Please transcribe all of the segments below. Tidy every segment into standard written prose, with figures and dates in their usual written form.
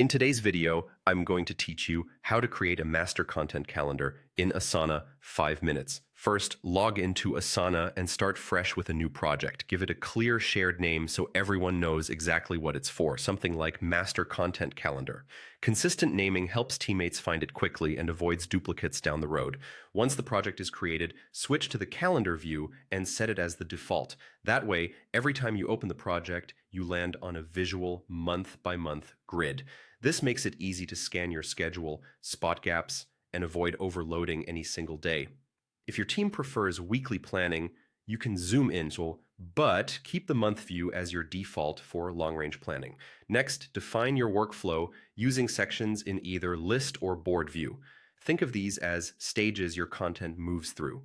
In today's video, I'm going to teach you how to create a master content calendar in Asana 5 minutes. First, log into Asana and start fresh with a new project. Give it a clear shared name so everyone knows exactly what it's for, something like Master Content Calendar. Consistent naming helps teammates find it quickly and avoids duplicates down the road. Once the project is created, switch to the calendar view and set it as the default. That way, every time you open the project, you land on a visual month-by-month grid. This makes it easy to scan your schedule, spot gaps, and avoid overloading any single day. If your team prefers weekly planning, you can zoom in, but keep the month view as your default for long-range planning. Next, define your workflow using sections in either list or board view. Think of these as stages your content moves through,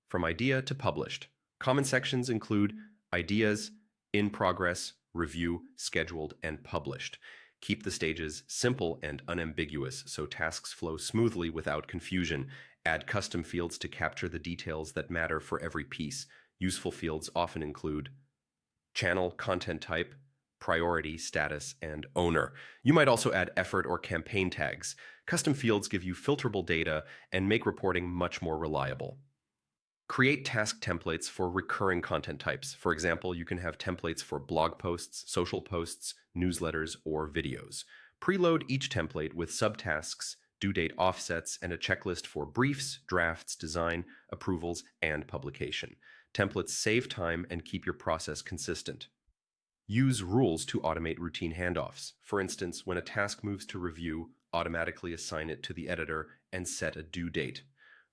from idea to published. Common sections include ideas, in progress, review, scheduled, and published. Keep the stages simple and unambiguous so tasks flow smoothly without confusion. Add custom fields to capture the details that matter for every piece. Useful fields often include channel, content type, priority, status, and owner. You might also add effort or campaign tags. Custom fields give you filterable data and make reporting much more reliable. Create task templates for recurring content types. For example, you can have templates for blog posts, social posts, newsletters, or videos. Preload each template with subtasks, due date offsets, and a checklist for briefs, drafts, design, approvals, and publication. Templates save time and keep your process consistent. Use rules to automate routine handoffs. For instance, when a task moves to review, automatically assign it to the editor and set a due date.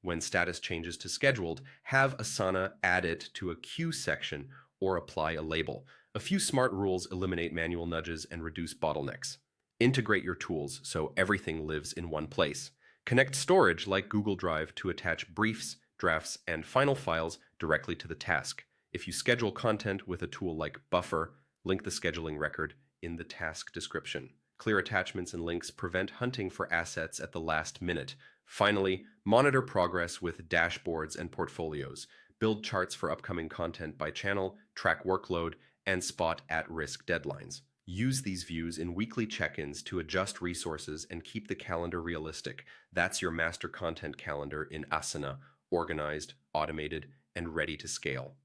When status changes to scheduled, have Asana add it to a queue section or apply a label. A few smart rules eliminate manual nudges and reduce bottlenecks. Integrate your tools so everything lives in one place. Connect storage like Google Drive to attach briefs, drafts, and final files directly to the task. If you schedule content with a tool like Buffer, link the scheduling record in the task description. Clear attachments and links prevent hunting for assets at the last minute. Finally, monitor progress with dashboards and portfolios. Build charts for upcoming content by channel, track workload, and spot at-risk deadlines. Use these views in weekly check-ins to adjust resources and keep the calendar realistic. That's your master content calendar in Asana, organized, automated, and ready to scale.